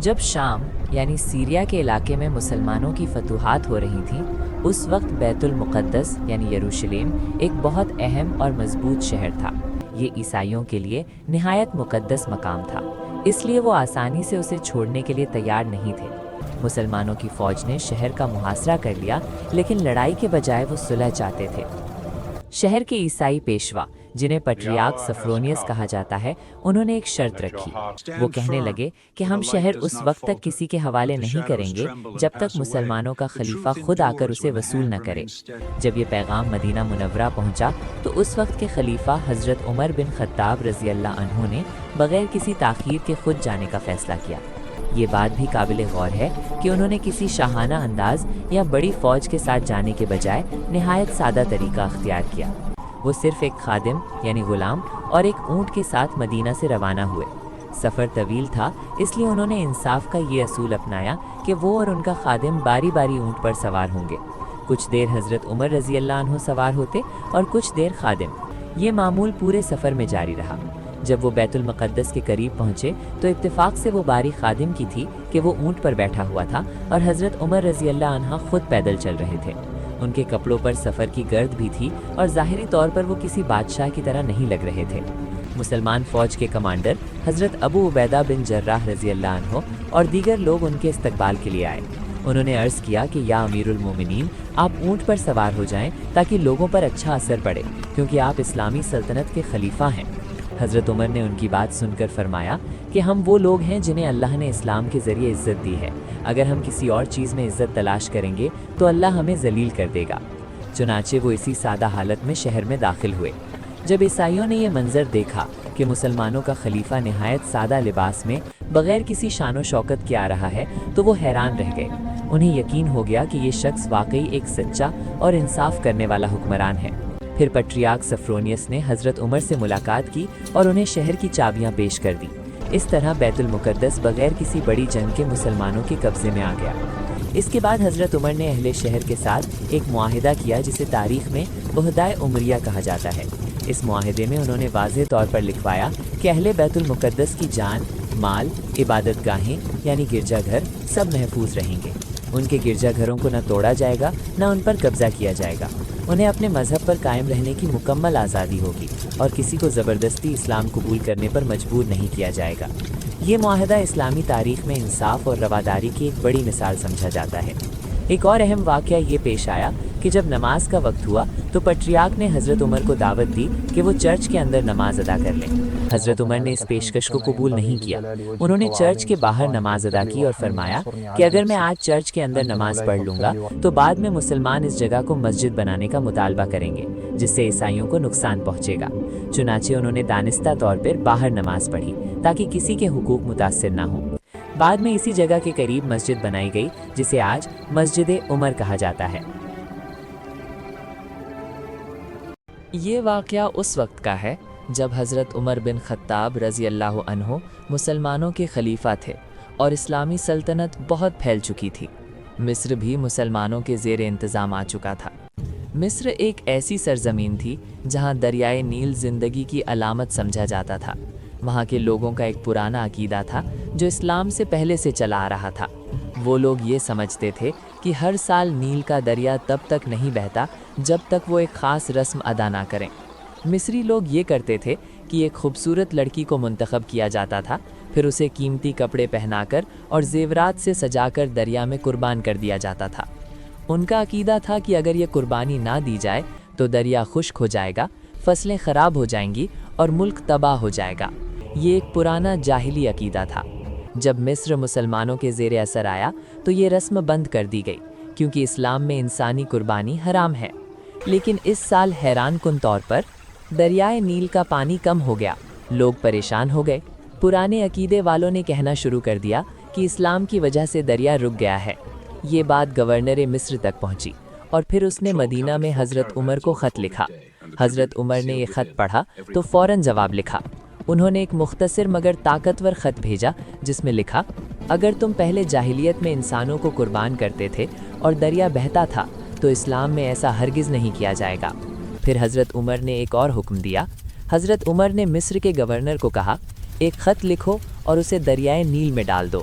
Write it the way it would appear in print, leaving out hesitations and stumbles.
جب شام یعنی سیریا کے علاقے میں مسلمانوں کی فتوحات ہو رہی تھیں، اس وقت بیت المقدس یعنی یروشلم ایک بہت اہم اور مضبوط شہر تھا۔ یہ عیسائیوں کے لیے نہایت مقدس مقام تھا، اس لیے وہ آسانی سے اسے چھوڑنے کے لیے تیار نہیں تھے۔ مسلمانوں کی فوج نے شہر کا محاصرہ کر لیا، لیکن لڑائی کے بجائے وہ صلح چاہتے تھے۔ شہر کے عیسائی پیشوا، جنہیں پٹریارک سفرونیس کہا جاتا ہے، انہوں نے ایک شرط رکھی۔ وہ کہنے لگے کہ ہم شہر اس وقت تک کسی کے حوالے نہیں کریں گے جب تک مسلمانوں کا خلیفہ خود آ کر اسے وصول نہ کرے۔ جب یہ پیغام مدینہ منورہ پہنچا تو اس وقت کے خلیفہ حضرت عمر بن خطاب رضی اللہ عنہ نے بغیر کسی تاخیر کے خود جانے کا فیصلہ کیا۔ یہ بات بھی قابل غور ہے کہ انہوں نے کسی شاہانہ انداز یا بڑی فوج کے ساتھ جانے کے بجائے نہایت سادہ طریقہ اختیار کیا۔ وہ صرف ایک خادم یعنی غلام اور ایک اونٹ کے ساتھ مدینہ سے روانہ ہوئے۔ سفر طویل تھا، اس لیے انہوں نے انصاف کا یہ اصول اپنایا کہ وہ اور ان کا خادم باری باری اونٹ پر سوار ہوں گے۔ کچھ دیر حضرت عمر رضی اللہ عنہ سوار ہوتے اور کچھ دیر خادم۔ یہ معمول پورے سفر میں جاری رہا۔ جب وہ بیت المقدس کے قریب پہنچے تو اتفاق سے وہ باری خادم کی تھی کہ وہ اونٹ پر بیٹھا ہوا تھا اور حضرت عمر رضی اللہ عنہ خود پیدل چل رہے تھے۔ ان کے کپڑوں پر سفر کی گرد بھی تھی اور ظاہری طور پر وہ کسی بادشاہ کی طرح نہیں لگ رہے تھے۔ مسلمان فوج کے کمانڈر حضرت ابو عبیدہ بن جراح رضی اللہ عنہ اور دیگر لوگ ان کے استقبال کے لیے آئے۔ انہوں نے عرض کیا کہ یا امیر المومنین، آپ اونٹ پر سوار ہو جائیں تاکہ لوگوں پر اچھا اثر پڑے، کیونکہ آپ اسلامی سلطنت کے خلیفہ ہیں۔ حضرت عمر نے ان کی بات سن کر فرمایا کہ ہم وہ لوگ ہیں جنہیں اللہ نے اسلام کے ذریعے عزت دی ہے۔ اگر ہم کسی اور چیز میں عزت تلاش کریں گے تو اللہ ہمیں ذلیل کر دے گا۔ چنانچہ وہ اسی سادہ حالت میں شہر میں داخل ہوئے۔ جب عیسائیوں نے یہ منظر دیکھا کہ مسلمانوں کا خلیفہ نہایت سادہ لباس میں بغیر کسی شان و شوکت کے آ رہا ہے تو وہ حیران رہ گئے۔ انہیں یقین ہو گیا کہ یہ شخص واقعی ایک سچا اور انصاف کرنے والا حکمران ہے۔ پھر پٹریارک سفرونیس نے حضرت عمر سے ملاقات کی اور انہیں شہر کی چابیاں پیش کر دی۔ اس طرح بیت المقدس بغیر کسی بڑی جنگ کے مسلمانوں کے قبضے میں آ گیا۔ اس کے بعد حضرت عمر نے اہل شہر کے ساتھ ایک معاہدہ کیا جسے تاریخ میں عہدۂ عمریہ کہا جاتا ہے۔ اس معاہدے میں انہوں نے واضح طور پر لکھوایا کہ اہل بیت المقدس کی جان، مال، عبادت گاہیں یعنی گرجا گھر سب محفوظ رہیں گے۔ ان کے گرجا گھروں کو نہ توڑا جائے گا نہ ان پر قبضہ کیا جائے گا۔ انہیں اپنے مذہب پر قائم رہنے کی مکمل آزادی ہوگی اور کسی کو زبردستی اسلام قبول کرنے پر مجبور نہیں کیا جائے گا۔ یہ معاہدہ اسلامی تاریخ میں انصاف اور رواداری کی ایک بڑی مثال سمجھا جاتا ہے۔ ایک اور اہم واقعہ یہ پیش آیا کہ جب نماز کا وقت ہوا تو پٹریارک نے حضرت عمر کو دعوت دی کہ وہ چرچ کے اندر نماز ادا کر لیں۔ حضرت عمر نے اس پیشکش کو قبول نہیں کیا۔ انہوں نے چرچ کے باہر نماز ادا کی اور فرمایا کہ اگر میں آج چرچ کے اندر نماز پڑھ لوں گا تو بعد میں مسلمان اس جگہ کو مسجد بنانے کا مطالبہ کریں گے، جس سے عیسائیوں کو نقصان پہنچے گا۔ چنانچہ انہوں نے دانستہ طور پر باہر نماز پڑھی تاکہ کسی کے حقوق متاثر نہ ہوں۔ بعد میں اسی جگہ کے قریب مسجد بنائی گئی جسے آج مسجد عمر کہا جاتا ہے۔ یہ واقعہ اس وقت کا ہے جب حضرت عمر بن خطاب رضی اللہ عنہ مسلمانوں کے خلیفہ تھے اور اسلامی سلطنت بہت پھیل چکی تھی۔ مصر بھی مسلمانوں کے زیر انتظام آ چکا تھا۔ مصر ایک ایسی سرزمین تھی جہاں دریائے نیل زندگی کی علامت سمجھا جاتا تھا۔ وہاں کے لوگوں کا ایک پرانا عقیدہ تھا جو اسلام سے پہلے سے چلا آ رہا تھا۔ وہ لوگ یہ سمجھتے تھے کہ ہر سال نیل کا دریا تب تک نہیں بہتا جب تک وہ ایک خاص رسم ادا نہ کریں۔ مصری لوگ یہ کرتے تھے کہ ایک خوبصورت لڑکی کو منتخب کیا جاتا تھا، پھر اسے قیمتی کپڑے پہنا کر اور زیورات سے سجا کر دریا میں قربان کر دیا جاتا تھا۔ ان کا عقیدہ تھا کہ اگر یہ قربانی نہ دی جائے تو دریا خشک ہو جائے گا، فصلیں خراب ہو جائیں گی اور ملک تباہ ہو جائے گا۔ یہ ایک پرانا جاہلی عقیدہ تھا۔ جب مصر مسلمانوں کے زیر اثر آیا تو یہ رسم بند کر دی گئی، کیونکہ اسلام میں انسانی قربانی حرام ہے۔ لیکن اس سال حیران کن طور پر دریائے نیل کا پانی کم ہو گیا۔ لوگ پریشان ہو گئے۔ پرانے عقیدے والوں نے کہنا شروع کر دیا کہ اسلام کی وجہ سے دریا رک گیا ہے۔ یہ بات گورنر مصر تک پہنچی اور پھر اس نے مدینہ میں حضرت عمر کو خط لکھا۔ حضرت عمر نے یہ خط پڑھا تو فوراً جواب لکھا۔ انہوں نے ایک مختصر مگر طاقتور خط بھیجا جس میں لکھا، اگر تم پہلے جاہلیت میں انسانوں کو قربان کرتے تھے اور دریا بہتا تھا تو اسلام میں ایسا ہرگز نہیں کیا جائے گا۔ پھر حضرت عمر نے ایک اور حکم دیا۔ حضرت عمر نے مصر کے گورنر کو کہا، ایک خط لکھو اور اسے دریائے نیل میں ڈال دو۔